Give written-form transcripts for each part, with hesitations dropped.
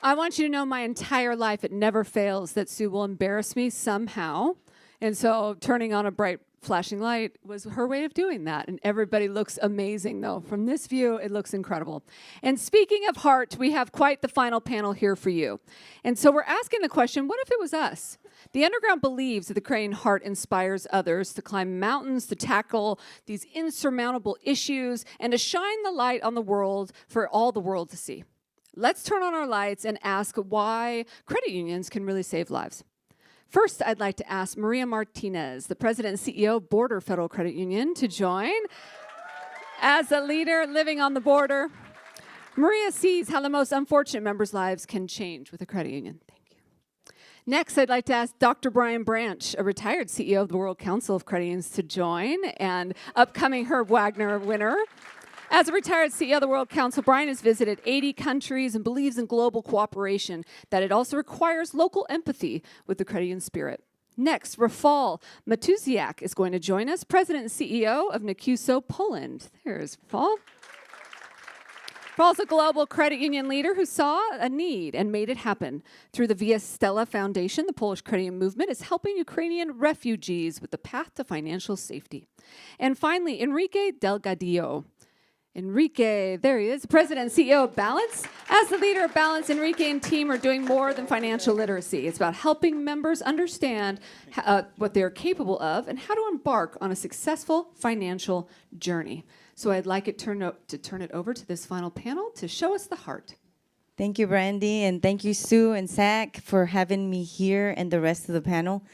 I want you to know my entire life, it never fails that Sue will embarrass me somehow. And so turning on a bright flashing light was her way of doing that. And everybody looks amazing, though. From this view, it looks incredible. And speaking of heart, we have quite the final panel here for you. And so we're asking the question, what if it was us? The Underground believes that the Ukrainian heart inspires others to climb mountains, to tackle these insurmountable issues, and to shine the light on the world for all the world to see. Let's turn on our lights and ask why credit unions can really save lives. First, I'd like to ask Maria Martinez, the president and CEO of Border Federal Credit Union, to join. As a leader living on the border, Maria sees how the most unfortunate members' lives can change with a credit union. Thank you. Next, I'd like to ask Dr. Brian Branch, a retired CEO of the World Council of Credit Unions, to join, and upcoming Herb Wagner winner. As a retired CEO of the World Council, Brian has visited 80 countries and believes in global cooperation, that it also requires local empathy with the credit union spirit. Next, Rafal Matuziak is going to join us, President and CEO of Nacuso, Poland. There's Rafal. Rafal's a global credit union leader who saw a need and made it happen. Through the Via Stella Foundation, the Polish credit union movement is helping Ukrainian refugees with the path to financial safety. And finally, Enrique Delgadillo. Enrique, there he is, President and CEO of Balance. As the leader of Balance, Enrique and team are doing more than financial literacy. It's about helping members understand what they're capable of and how to embark on a successful financial journey. So I'd like to turn it over to this final panel to show us the heart. Thank you, Brandy, and thank you, Sue and Zach, for having me here and the rest of the panel.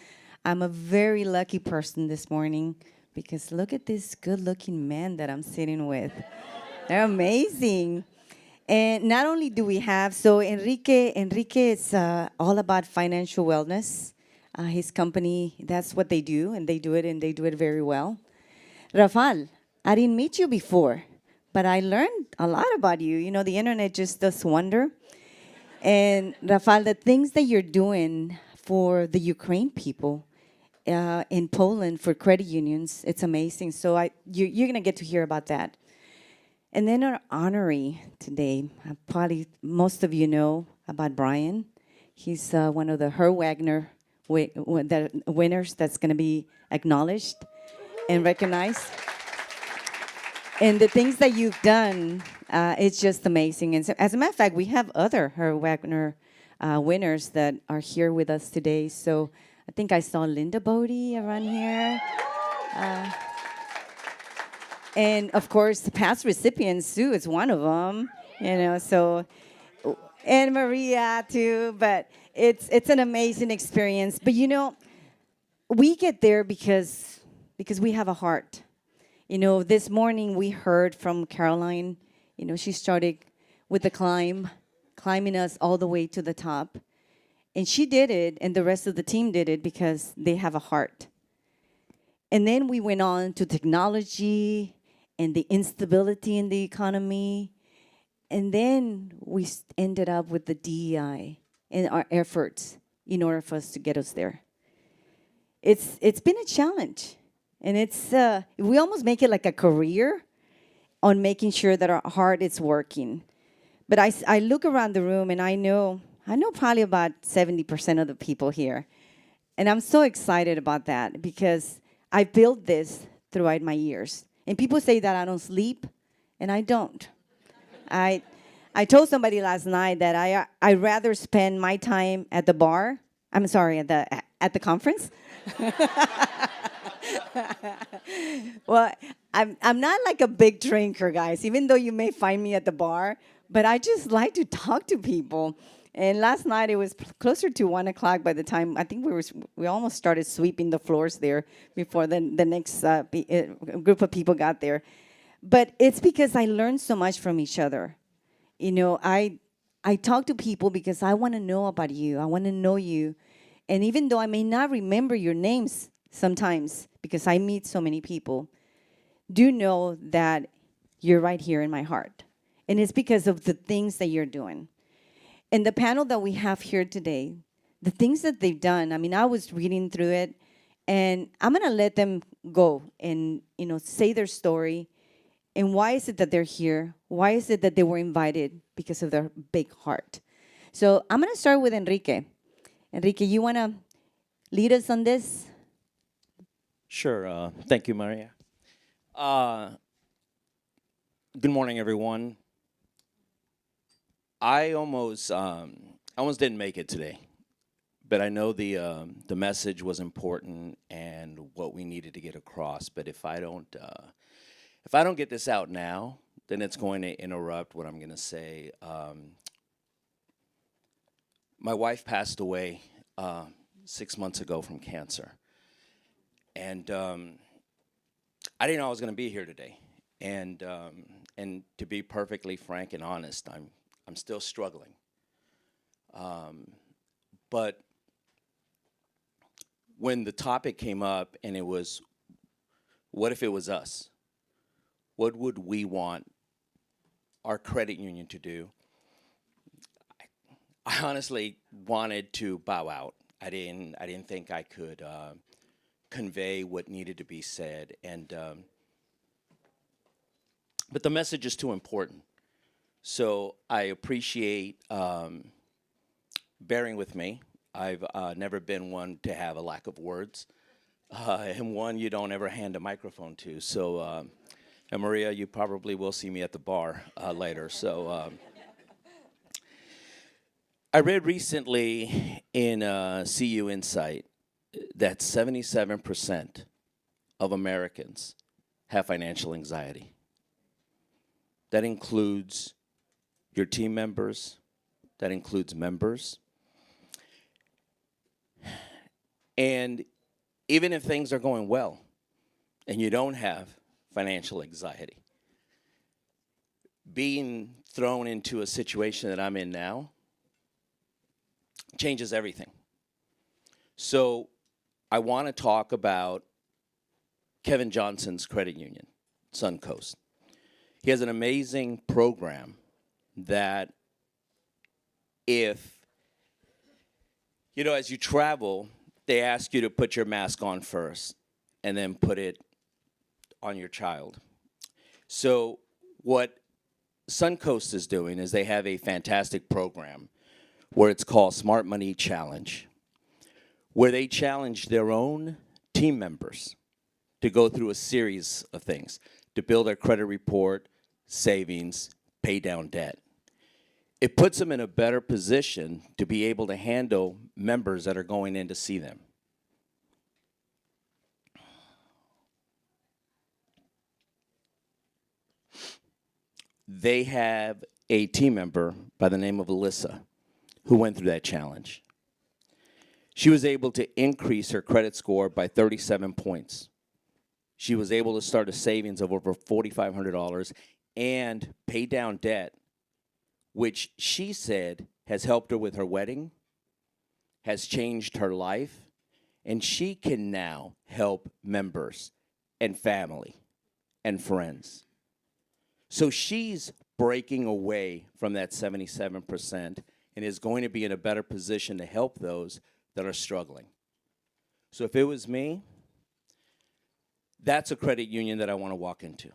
I'm a very lucky person this morning because look at this good-looking man that I'm sitting with. They're amazing. And not only do we have, so Enrique is all about financial wellness. His company, that's what they do, and they do it very well. Rafal, I didn't meet you before, but I learned a lot about you. You know, the internet just does wonder. And Rafal, the things that you're doing for the Ukraine people in Poland for credit unions, it's amazing. So you're going to get to hear about that. And then our honoree today, probably most of you know about Brian. He's one of the Herb Wagner winners that's going to be acknowledged and recognized. And the things that you've done, it's just amazing. And so, as a matter of fact, we have other Herb Wagner winners that are here with us today. So I think I saw Linda Bodie around here. And of course, the past recipients, Sue is one of them, you know, so, and Maria too, but it's an amazing experience. But you know, we get there because we have a heart. You know, this morning we heard from Caroline, you know, she started with the climbing us all the way to the top. And she did it, and the rest of the team did it because they have a heart. And then we went on to technology and the instability in the economy. And then we ended up with the DEI and our efforts in order for us to get us there. It's been a challenge. And it's we almost make it like a career on making sure that our heart is working. But I look around the room and I know probably about 70% of the people here. And I'm so excited about that because I built this throughout my years. And people say that I don't sleep, and I don't. I told somebody last night that I rather spend my time at the bar. I'm sorry, at the conference. Well, I'm not like a big drinker, guys, even though you may find me at the bar, but I just like to talk to people. And last night it was closer to 1 o'clock by the time I think we almost started sweeping the floors there before the next group of people got there. But it's because I learned so much from each other. You know, I talk to people because I want to know about you. I want to know you. And even though I may not remember your names sometimes because I meet so many people, do know that you're right here in my heart. And it's because of the things that you're doing. And the panel that we have here today, the things that they've done, I mean, I was reading through it, and I'm going to let them go and, you know, say their story. And why is it that they're here? Why is it that they were invited? Because of their big heart. So I'm going to start with Enrique. Enrique, you want to lead us on this? Sure. Thank you, Maria. Uh, Good morning, everyone. I almost didn't make it today, but I know the message was important and what we needed to get across. But if I don't get this out now, then it's going to interrupt what I'm going to say. My wife passed away 6 months ago from cancer, and I didn't know I was going to be here today. And to be perfectly frank and honest, I'm still struggling. But when the topic came up and it was, what if it was us? What would we want our credit union to do? I honestly wanted to bow out. I didn't think I could convey what needed to be said, but the message is too important. So I appreciate bearing with me. I've never been one to have a lack of words, and one you don't ever hand a microphone to. So, and Maria, you probably will see me at the bar later. So I read recently in CU Insight that 77% of Americans have financial anxiety. That includes your team members, that includes members. And even if things are going well and you don't have financial anxiety, being thrown into a situation that I'm in now changes everything. So I want to talk about Kevin Johnson's credit union, Suncoast. He has an amazing program that if, as you travel, they ask you to put your mask on first and then put it on your child. So what Suncoast is doing is they have a fantastic program where it's called Smart Money Challenge, where they challenge their own team members to go through a series of things, to build their credit report, savings, pay down debt. It puts them in a better position to be able to handle members that are going in to see them. They have a team member by the name of Alyssa who went through that challenge. She was able to increase her credit score by 37 points. She was able to start a savings of over $4,500 and pay down debt, which she said has helped her with her wedding, has changed her life, and she can now help members and family and friends. So she's breaking away from that 77% and is going to be in a better position to help those that are struggling. So if it was me, that's a credit union that I want to walk into.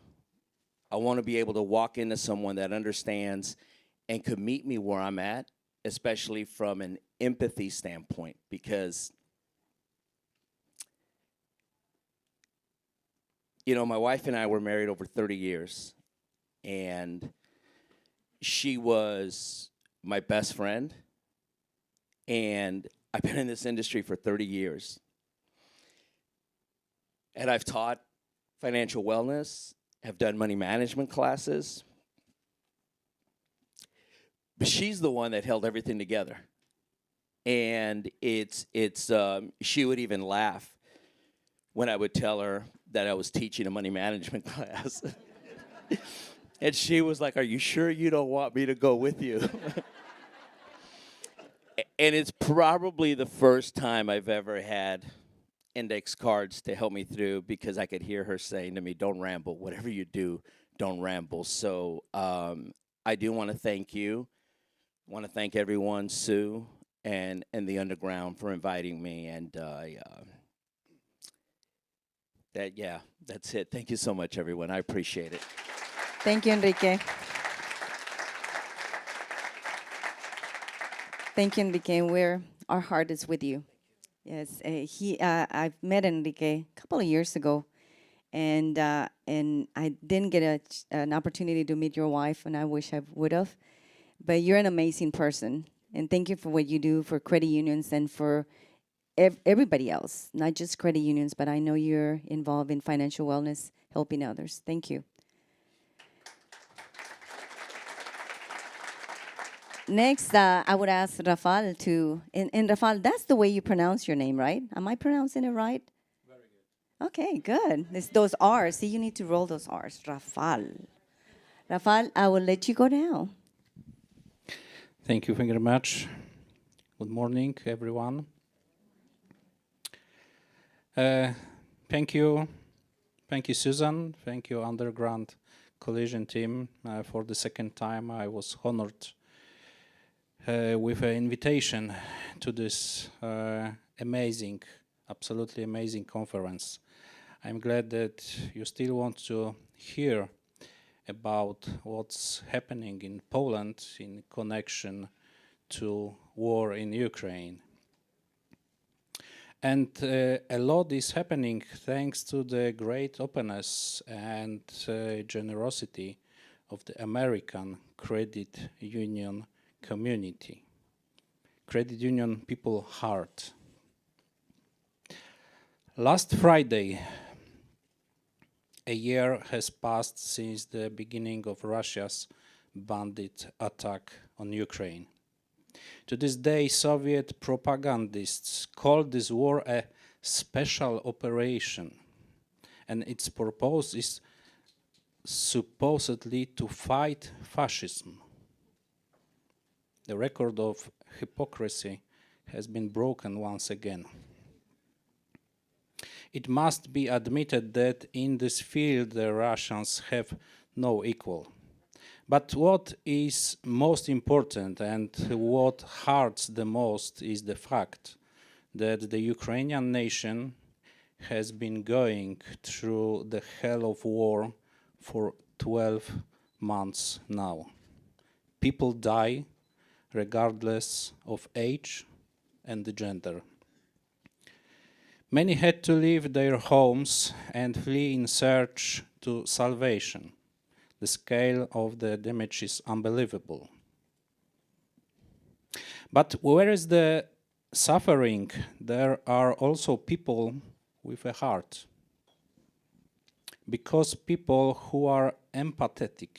I want to be able to walk into someone that understands and could meet me where I'm at, especially from an empathy standpoint, because my wife and I were married over 30 years, and she was my best friend, and I've been in this industry for 30 years. And I've taught financial wellness, have done money management classes. But she's the one that held everything together. And she would even laugh when I would tell her that I was teaching a money management class. And she was like, "Are you sure you don't want me to go with you?" And it's probably the first time I've ever had index cards to help me through, because I could hear her saying to me, "Don't ramble. Whatever you do, don't ramble." So I do want to thank you. I want to thank everyone, Sue and the Underground, for inviting me. And that's it. Thank you so much, everyone. I appreciate it. Thank you, Enrique. Thank you, Enrique. Our heart is with you. Yes, I've met Enrique a couple of years ago, and I didn't get an opportunity to meet your wife, and I wish I would have. But you're an amazing person, and thank you for what you do for credit unions and for everybody else, not just credit unions, but I know you're involved in financial wellness, helping others. Thank you. Next, I would ask Rafael to, and Rafael, that's the way you pronounce your name, right? Am I pronouncing it right? Very good. Okay, good. It's those R's. See, you need to roll those R's. Rafael. Rafael, I will let you go now. Thank you very much. Good morning, everyone. Thank you, Susan. Thank you, Underground Collision team. For the second time, I was honored with an invitation to this amazing, absolutely amazing conference. I'm glad that you still want to hear about what's happening in Poland in connection to war in Ukraine. And a lot is happening thanks to the great openness and generosity of the American credit union community. Credit union people heart. Last Friday, a year has passed since the beginning of Russia's bandit attack on Ukraine. To this day, Soviet propagandists called this war a special operation, and its purpose is supposedly to fight fascism. The record of hypocrisy has been broken once again. It must be admitted that in this field the Russians have no equal. But what is most important and what hurts the most is the fact that the Ukrainian nation has been going through the hell of war for 12 months now. People die regardless of age and gender. Many had to leave their homes and flee in search to salvation. The scale of the damage is unbelievable. But where is the suffering, there are also people with a heart. Because people who are empathetic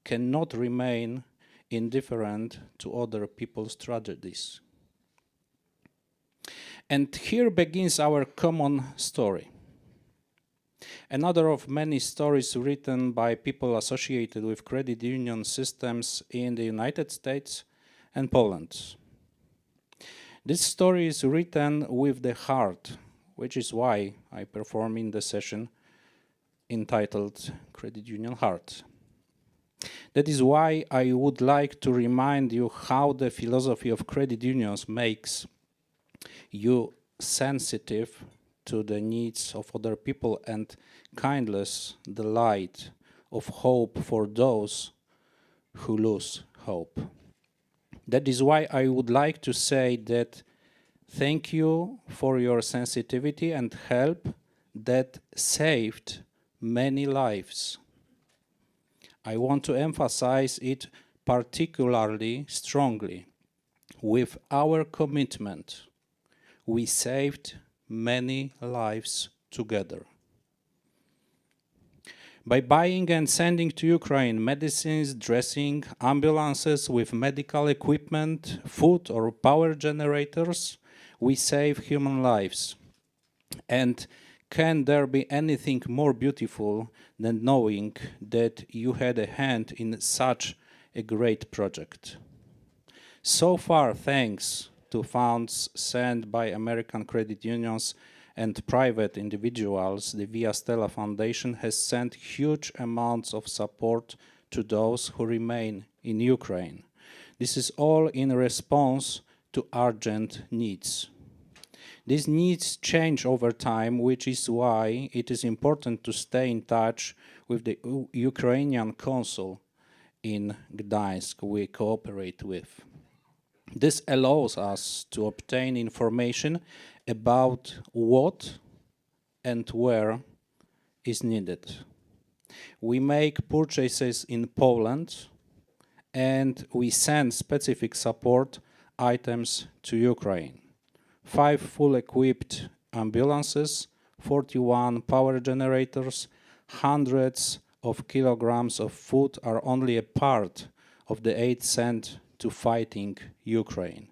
cannot remain indifferent to other people's tragedies. And here begins our common story. Another of many stories written by people associated with credit union systems in the United States and Poland. This story is written with the heart, which is why I perform in the session entitled Credit Union Heart. That is why I would like to remind you how the philosophy of credit unions makes you sensitive to the needs of other people and kindness, the light of hope for those who lose hope. That is why I would like to say that thank you for your sensitivity and help that saved many lives. I want to emphasize it particularly strongly. With our commitment, we saved many lives together. By buying and sending to Ukraine medicines, dressing, ambulances with medical equipment, food or power generators, we save human lives. And can there be anything more beautiful than knowing that you had a hand in such a great project? So far, thanks to funds sent by American credit unions and private individuals, the Via Stella Foundation has sent huge amounts of support to those who remain in Ukraine. This is all in response to urgent needs. These needs change over time, which is why it is important to stay in touch with the Ukrainian consul in Gdańsk we cooperate with. This allows us to obtain information about what and where is needed. We make purchases in Poland and we send specific support items to Ukraine. 5 full-equipped ambulances, 41 power generators, hundreds of kilograms of food are only a part of the aid sent to fighting Ukraine.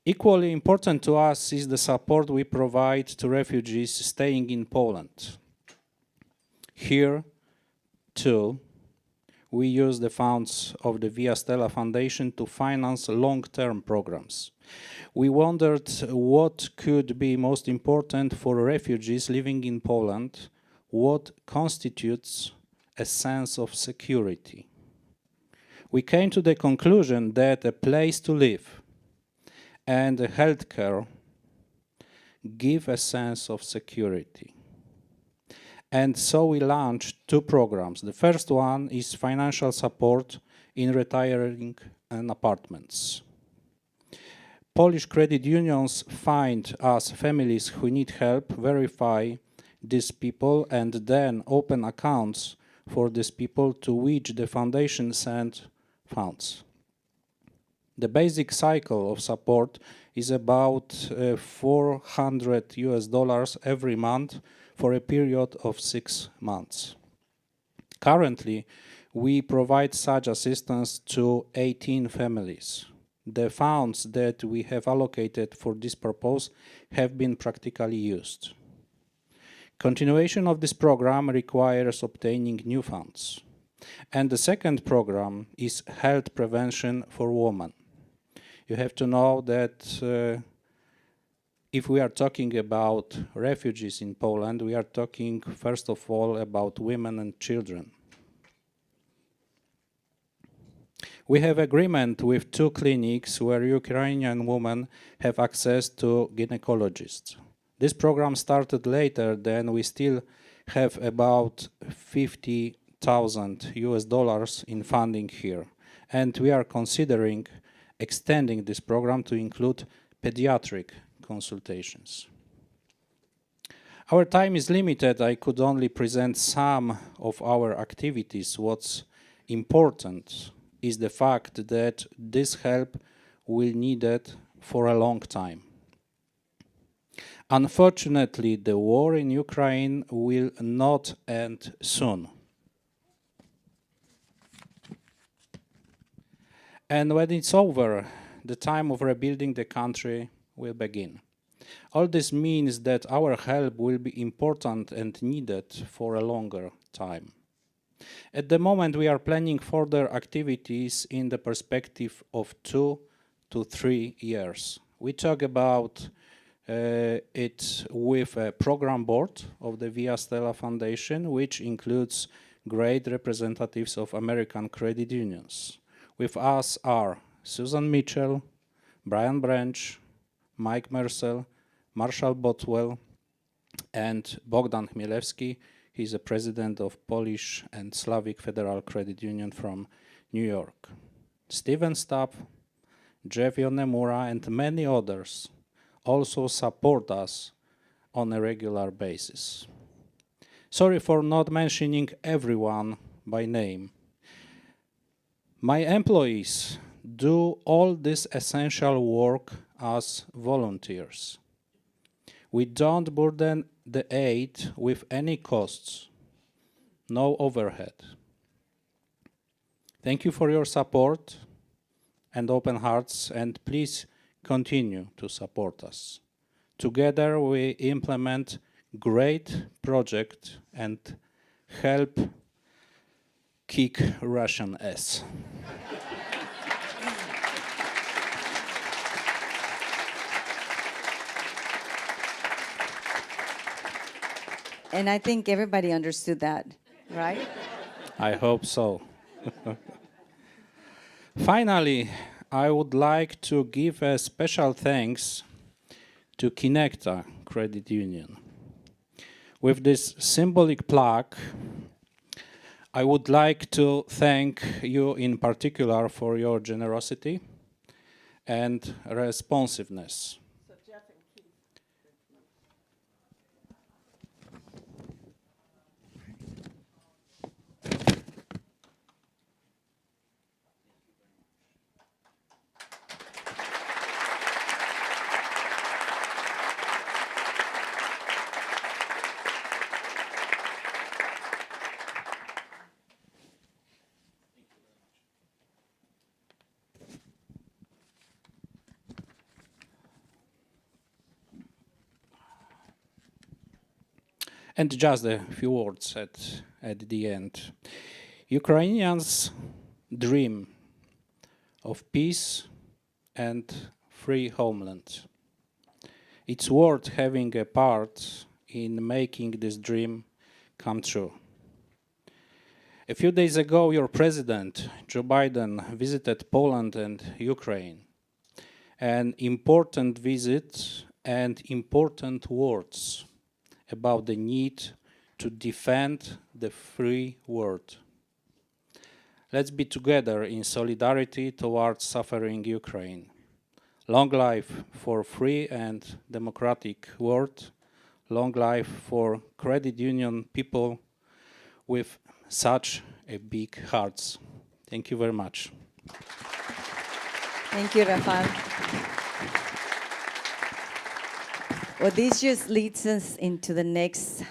Equally important to us is the support we provide to refugees staying in Poland. Here, too, we use the funds of the Via Stella Foundation to finance long-term programs. We wondered what could be most important for refugees living in Poland, what constitutes a sense of security. We came to the conclusion that a place to live and healthcare give a sense of security. And so we launched 2 programs. The first one is financial support in retiring and apartments. Polish credit unions find us families who need help, verify these people, and then open accounts for these people to which the foundation sent funds. The basic cycle of support is about $400 every month for a period of 6 months. Currently, we provide such assistance to 18 families. The funds that we have allocated for this purpose have been practically used. Continuation of this program requires obtaining new funds. And the second program is health prevention for women. You have to know that if we are talking about refugees in Poland, we are talking first of all about women and children. We have agreement with 2 clinics where Ukrainian women have access to gynecologists. This program started later, then we still have about $50,000 in funding here. And we are considering extending this program to include pediatric consultations. Our time is limited. I could only present some of our activities. What's important is the fact that this help will be needed for a long time. Unfortunately, the war in Ukraine will not end soon. And when it's over, the time of rebuilding the country will begin. All this means that our help will be important and needed for a longer time. At the moment, we are planning further activities in the perspective of 2 to 3 years. We talk about it with a program board of the Via Stella Foundation, which includes great representatives of American credit unions. With us are Susan Mitchell, Brian Branch, Mike Mersel, Marshall Botwell, and Bogdan Chmielewski. He's the president of Polish and Slavic Federal Credit Union from New York. Steven Stapp, Jeff Yonemura, and many others also support us on a regular basis. Sorry for not mentioning everyone by name. My employees do all this essential work as volunteers. We don't burden the aid with any costs, no overhead. Thank you for your support and open hearts, and please continue to support us. Together we implement great project and help kick Russian ass. And I think everybody understood that, right? I hope so. Finally, I would like to give a special thanks to Kinecta Credit Union. With this symbolic plaque, I would like to thank you in particular for your generosity and responsiveness. And just a few words at the end. Ukrainians dream of peace and free homeland. It's worth having a part in making this dream come true. A few days ago, your president, Joe Biden, visited Poland and Ukraine. An important visit and important words about the need to defend the free world. Let's be together in solidarity towards suffering Ukraine. Long life for free and democratic world. Long life for credit union people with such a big hearts. Thank you very much. Thank you, Rafael. Well, this just leads us into the next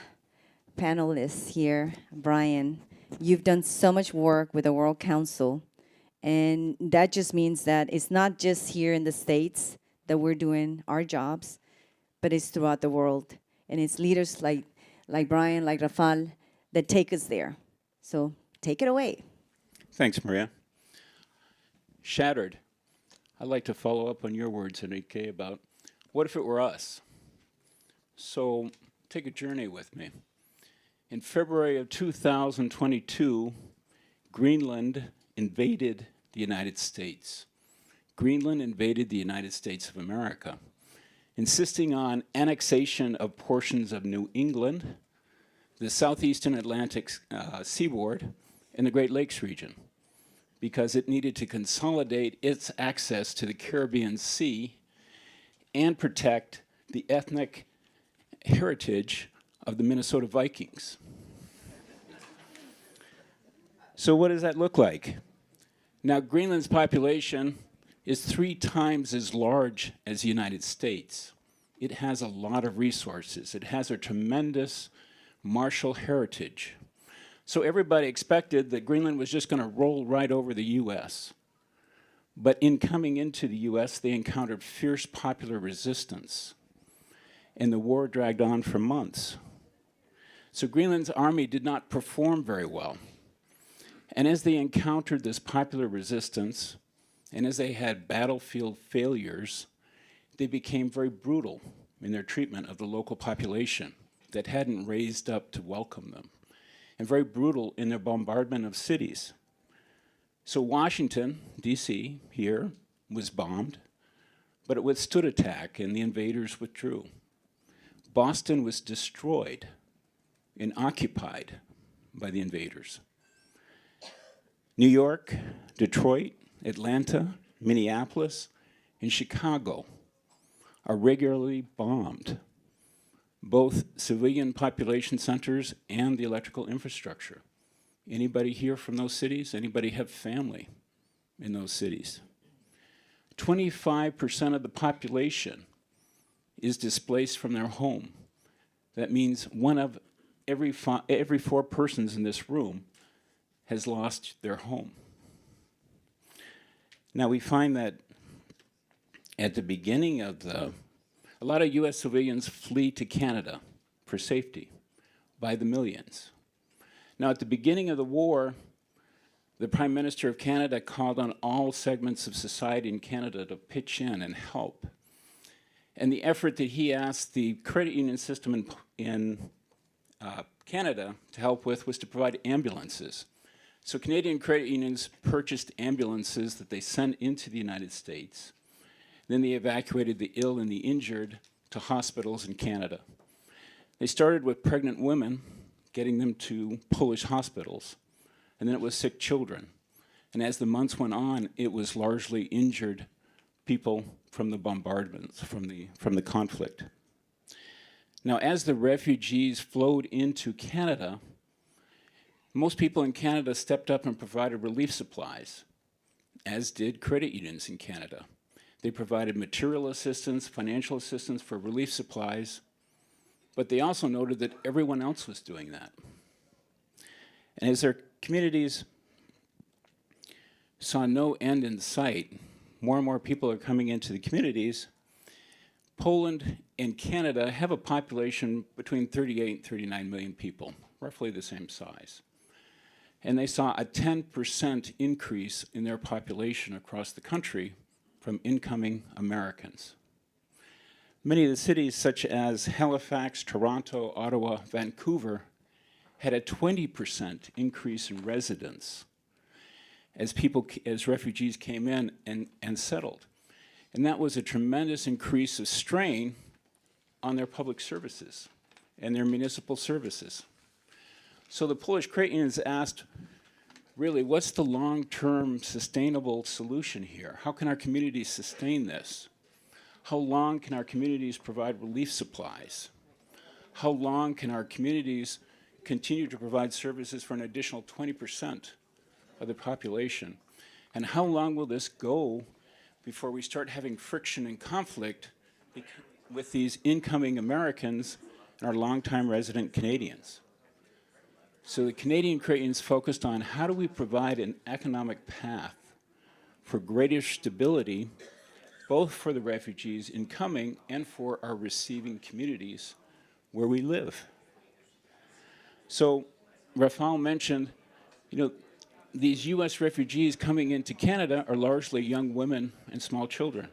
panelist here, Brian. You've done so much work with the World Council, and that just means that it's not just here in the States that we're doing our jobs, but it's throughout the world. And it's leaders like Brian, like Rafael, that take us there. So take it away. Thanks, Maria. Shattered. I'd like to follow up on your words, Enrique, about what if it were us? So take a journey with me. In February of 2022, Greenland invaded the United States. Greenland invaded the United States of America, insisting on annexation of portions of New England, the southeastern Atlantic seaboard, and the Great Lakes region, because it needed to consolidate its access to the Caribbean Sea and protect the ethnic heritage of the Minnesota Vikings. So what does that look like? Now, Greenland's population is 3 times as large as the United States. It has a lot of resources. It has a tremendous martial heritage. So everybody expected that Greenland was just going to roll right over the U.S. But in coming into the U.S., they encountered fierce popular resistance, and the war dragged on for months. So Greenland's army did not perform very well. And as they encountered this popular resistance, and as they had battlefield failures, they became very brutal in their treatment of the local population that hadn't raised up to welcome them, and very brutal in their bombardment of cities. So Washington, D.C., here, was bombed, but it withstood attack, and the invaders withdrew. Boston was destroyed and occupied by the invaders. New York, Detroit, Atlanta, Minneapolis, and Chicago are regularly bombed, both civilian population centers and the electrical infrastructure. Anybody here from those cities? Anybody have family in those cities? 25% of the population is displaced from their home. That means one of every 4 persons in this room has lost their home. Now we find that at the beginning of a lot of US civilians flee to Canada for safety by the millions. Now at the beginning of the war, the Prime Minister of Canada called on all segments of society in Canada to pitch in and help. And the effort that he asked the credit union system in Canada to help with was to provide ambulances. So Canadian credit unions purchased ambulances that they sent into the United States. Then they evacuated the ill and the injured to hospitals in Canada. They started with pregnant women, getting them to Polish hospitals, and then it was sick children. And as the months went on, it was largely injured people from the bombardments, from the conflict. Now, as the refugees flowed into Canada, most people in Canada stepped up and provided relief supplies, as did credit unions in Canada. They provided material assistance, financial assistance for relief supplies, but they also noted that everyone else was doing that. And as their communities saw no end in sight, more and more people are coming into the communities. Poland and Canada have a population between 38 and 39 million people, roughly the same size. And they saw a 10% increase in their population across the country from incoming Americans. Many of the cities, such as Halifax, Toronto, Ottawa, Vancouver, had a 20% increase in residents as refugees came in and settled. And that was a tremendous increase of strain on their public services and their municipal services. So the Polish credit unions asked, really, what's the long-term sustainable solution here? How can our communities sustain this? How long can our communities provide relief supplies? How long can our communities continue to provide services for an additional 20% of the population? And how long will this go before we start having friction and conflict with these incoming Americans and our longtime resident Canadians? So the Canadian credit unions focused on how do we provide an economic path for greater stability, both for the refugees incoming and for our receiving communities where we live. So Rafal mentioned, these US refugees coming into Canada are largely young women and small children.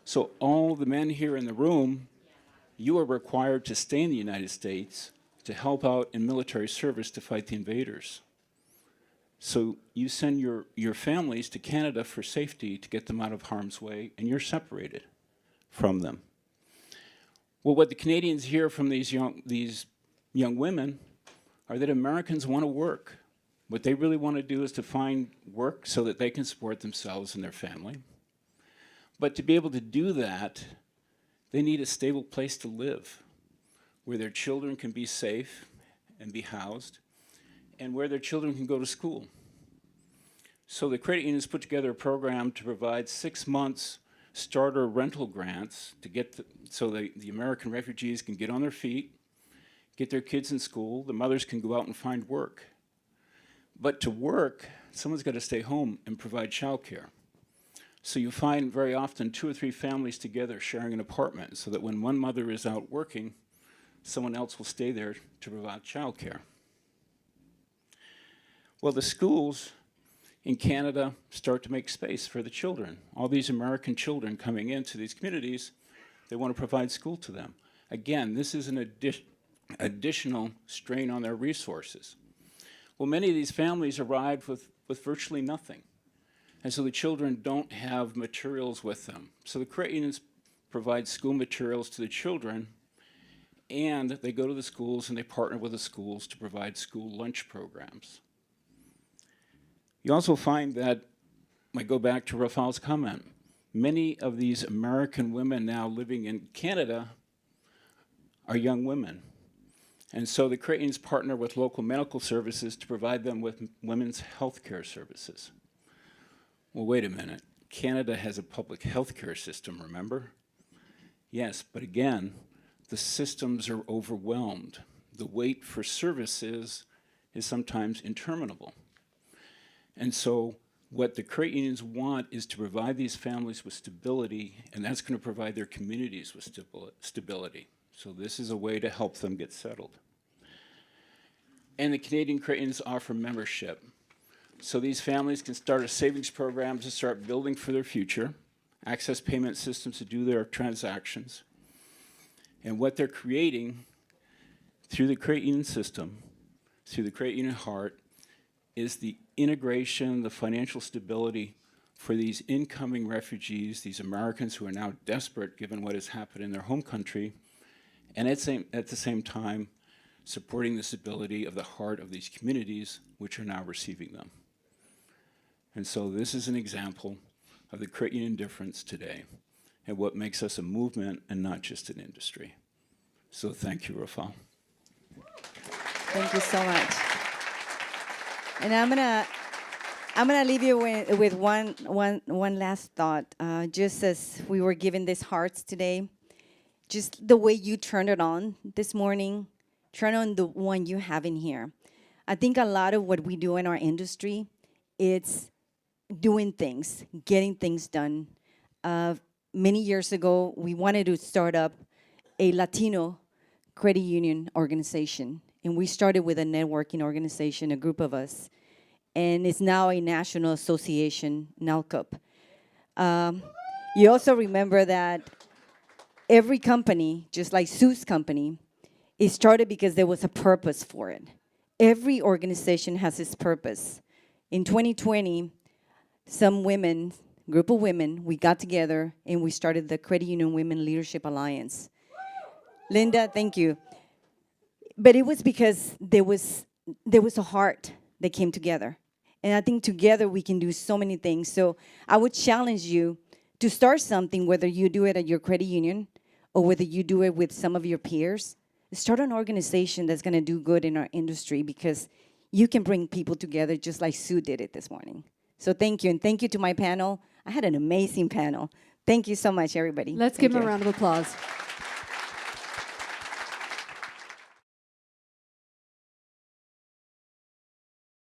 So all the men here in the room, you are required to stay in the United States to help out in military service to fight the invaders. So you send your families to Canada for safety to get them out of harm's way, and you're separated from them. Well, what the Canadians hear from these young women are that Americans want to work. What they really want to do is to find work so that they can support themselves and their family. But to be able to do that, they need a stable place to live, where their children can be safe and be housed, and where their children can go to school. So the credit unions put together a program to provide 6 months starter rental grants to so the American refugees can get on their feet, get their kids in school, the mothers can go out and find work. But to work, someone's got to stay home and provide childcare. So you find very often 2 or 3 families together sharing an apartment so that when one mother is out working, someone else will stay there to provide childcare. Well, the schools in Canada start to make space for the children. All these American children coming into these communities, they want to provide school to them. Again, this is an additional strain on their resources. Well, many of these families arrived with virtually nothing. And so the children don't have materials with them. So the credit unions provide school materials to the children, and they go to the schools and they partner with the schools to provide school lunch programs. You also find that, I go back to Rafal's comment, many of these American women now living in Canada are young women. And so the credit unions partner with local medical services to provide them with women's health care services. Well, wait a minute. Canada has a public health care system, remember? Yes, but again, the systems are overwhelmed. The wait for services is sometimes interminable. And so what the credit unions want is to provide these families with stability, and that's going to provide their communities with stability. So this is a way to help them get settled. And the Canadian credit unions offer membership. So these families can start a savings program to start building for their future, access payment systems to do their transactions. And what they're creating through the credit union system, through the credit union heart, is the integration, the financial stability for these incoming refugees, these Americans who are now desperate given what has happened in their home country, and at the same time, supporting the stability of the heart of these communities which are now receiving them. And so this is an example of the credit union difference today and what makes us a movement and not just an industry. So thank you, Rafael. Thank you so much. And I'm gonna leave you with one last thought. Just as we were given these hearts today, just the way you turned it on this morning, turn on the one you have in here. I think a lot of what we do in our industry, it's doing things, getting things done. Many years ago, we wanted to start up a Latino credit union organization. And we started with a networking organization, a group of us. And it's now a national association, NALCUP. You also remember that every company, just like Sue's company, it started because there was a purpose for it. Every organization has its purpose. In 2020, some women, group of women, we got together and we started the Credit Union Women Leadership Alliance. Linda, thank you. But it was because there was a heart that came together. And I think together we can do so many things. So I would challenge you to start something, whether you do it at your credit union or whether you do it with some of your peers. Start an organization that's going to do good in our industry, because you can bring people together just like Sue did it this morning. So thank you. And thank you to my panel. I had an amazing panel. Thank you so much, everybody. Let's give them a round of applause.